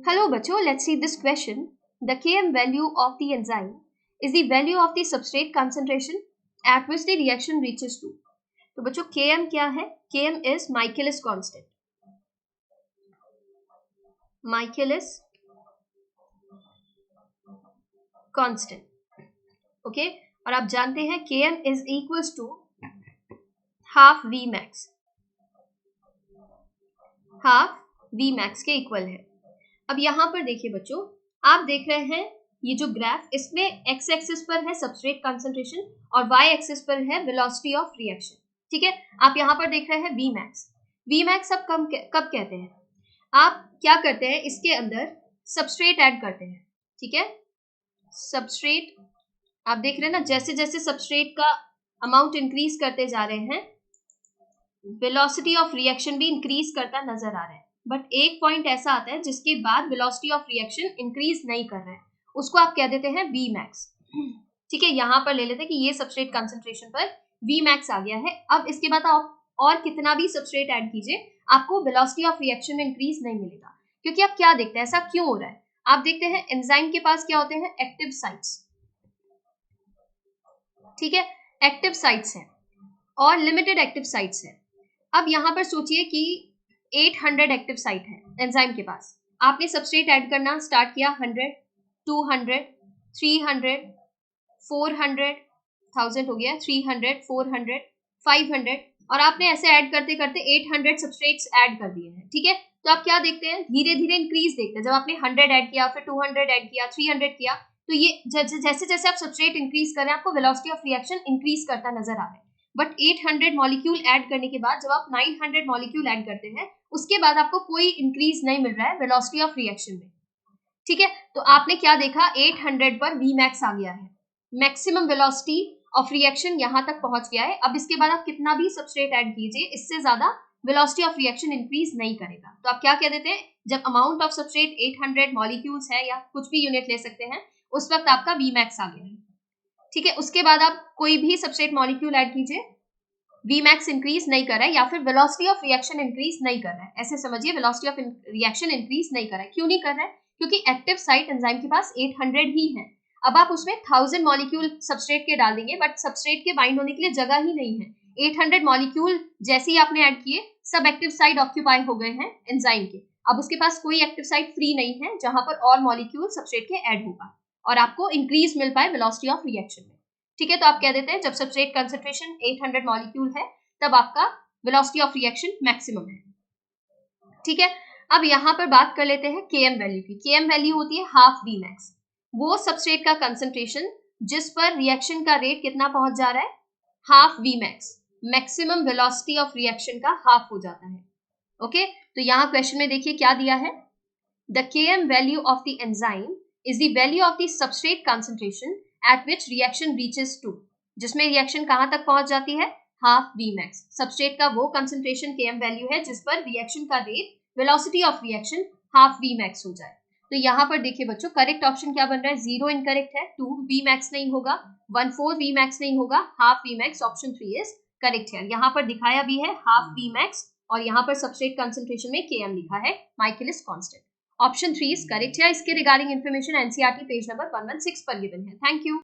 Hello बच्चों, let's see this question. The Km value of the enzyme is the value of the substrate concentration at which the reaction reaches to. तो बच्चों Km क्या है? Km is Michaelis constant. Michaelis constant. Okay? और आप जानते हैं Km is equals to half Vmax. Half Vmax के equal है. अब यहाँ पर देखिए बच्चों, आप देख रहे हैं ये जो ग्राफ, इसमें एक्स एक्सिस पर है सबस्ट्रेट कंसंट्रेशन और वाई एक्सिस पर है वेलोसिटी ऑफ रिएक्शन. ठीक है, आप यहाँ पर देख रहे हैं Vmax. Vmax आप कब कहते हैं? आप क्या करते हैं, इसके अंदर सबस्ट्रेट ऐड करते हैं. ठीक है, सबस्ट्रेट आप देख रहे हैं ना, जैसे जैसे सबस्ट्रेट का अमाउंट इंक्रीज करते जा रहे हैं, वेलोसिटी ऑफ रिएक्शन भी इंक्रीज करता नजर आ रहा है. बट एक पॉइंट ऐसा आता है जिसके बाद वेलोसिटी ऑफ रिएक्शन इंक्रीज नहीं कर रहा है, उसको आप कह देते हैं Vmax. ठीक है, यहाँ पर ले लेते हैं कि ये सबस्ट्रेट कंसंट्रेशन पर Vmax आ गया है. अब इसके बाद आप और कितना भी सबस्ट्रेट ऐड कीजिए, आपको वेलोसिटी ऑफ रिएक्शन में इंक्रीज नहीं मिलेगा. क्योंकि आप क्या देखते हैं, ऐसा क्यों हो रहा है? आप देखते हैं एंजाइम के पास क्या होते हैं, एक्टिव साइट्स. ठीक है, एक्टिव साइट्स हैं और लिमिटेड एक्टिव साइट्स हैं. अब यहाँ पर सोचिए कि 800 एक्टिव साइट है एंजाइम के पास. आपने सबस्ट्रेट ऐड करना स्टार्ट किया, 100, 200, 300, 400, 1000 हो गया, 300, 400, 500, और आपने ऐसे ऐड करते करते 800 सबस्ट्रेट्स ऐड कर दिए हैं. ठीक है, तो आप क्या देखते हैं, धीरे धीरे इंक्रीज देखते हैं. जब आपने 100 ऐड किया, फिर 200 ऐड किया, 300 किया, तो ये जैसे जैसे आप सबस्ट्रेट इंक्रीज कर रहे हैं, आपको वेलोसिटी ऑफ रिएक्शन इंक्रीज करता नजर आ रहा है. बट 800 मॉलिक्यूल ऐड करने के बाद जब आप 900 मॉलिक्यूल ऐड करते हैं, उसके बाद आपको कोई इंक्रीज नहीं मिल रहा है वेलोसिटी ऑफ रिएक्शन में. ठीक है, तो आपने क्या देखा, 800 पर Vmax आ गया है, मैक्सिमम वेलोसिटी ऑफ रिएक्शन यहाँ तक पहुंच गया है. अब इसके बाद आप कितना भी सबस्ट्रेट ऐड कीजिए, इससे ज्यादा वेलोसिटी ऑफ रिएक्शन इंक्रीज नहीं करेगा. तो आप क्या कह देते हैं, जब अमाउंट ऑफ सबस्ट्रेट 800 मॉलिक्यूल्स है, या कुछ भी यूनिट ले सकते हैं, उस वक्त आपका Vmax आ गया है. ठीक है, उसके बाद आप कोई भी सबस्ट्रेट मॉलिक्यूल ऐड कीजिए, Vmax इंक्रीज नहीं कर रहा है, या फिर वेलोसिटी ऑफ रिएक्शन इंक्रीज नहीं कर रहा है. ऐसे समझिए, वेलोसिटी ऑफ रिएक्शन इंक्रीज नहीं कर रहा है. क्यों नहीं कर रहा है? क्योंकि एक्टिव साइट एंजाइम के पास 800 ही है. अब आप उसमें 1000 मॉलिक्यूल सबस्ट्रेट के डाल देंगे, बट सबस्ट्रेट के बाइंड होने के लिए जगह ही नहीं है. 800 मॉलिक्यूल जैसे ही आपने ऐड किए, सब एक्टिव साइट ऑक्यूपाई हो गए हैं एंजाइम के. अब उसके पास कोई एक्टिव साइट फ्री नहीं है जहां पर और मॉलिक्यूल सबस्ट्रेट के ऐड होगा और आपको इंक्रीज मिल पाए वेलोसिटी ऑफ रिएक्शन में. ठीक है, तो आप कह देते हैं जब सबस्ट्रेट कंसंट्रेशन 800 मॉलिक्यूल है, तब आपका वेलोसिटी ऑफ रिएक्शन मैक्सिमम है. ठीक है, अब यहाँ पर बात कर लेते हैं Km वैल्यू की. Km वैल्यू होती है हाफ Vmax, वो सबस्ट्रेट का कंसंट्रेशन जिस पर रिएक्शन का रेट कितना पहुंच जा रहा है, half Vmax. Maximum velocity of reaction का हाफ हो जाता है. ओके, तो यहाँ क्वेश्चन में देखिए क्या दिया है, the Km value of the enzyme is the value of the substrate concentration at which reaction reaches to, जिसमें रिएक्शन कहां तक पहुंच जाती है, हाफ Vmax. सबस्ट्रेट का वो कंसंट्रेशन Km वैल्यू है जिस पर रिएक्शन का rate, velocity of reaction half Vmax हो जाए. तो यहाँ पर देखिए बच्चों, करेक्ट ऑप्शन क्या बन रहा है, 0 इनकरेक्ट है, 2 Vmax नहीं होगा, 1/4 Vmax नहीं होगा, half Vmax. Option 3 is correct है. यहाँ पर दिखाया भी है हाफ Vmax, और यहाँ पर सबस्ट्रेट कंसंट्रेशन में Km लिखा है माइकेलिस कांस्टेंट. ऑप्शन 3 इज करेक्ट है. इसके regarding information NCERT page number 116 पर गिवन है. Thank you.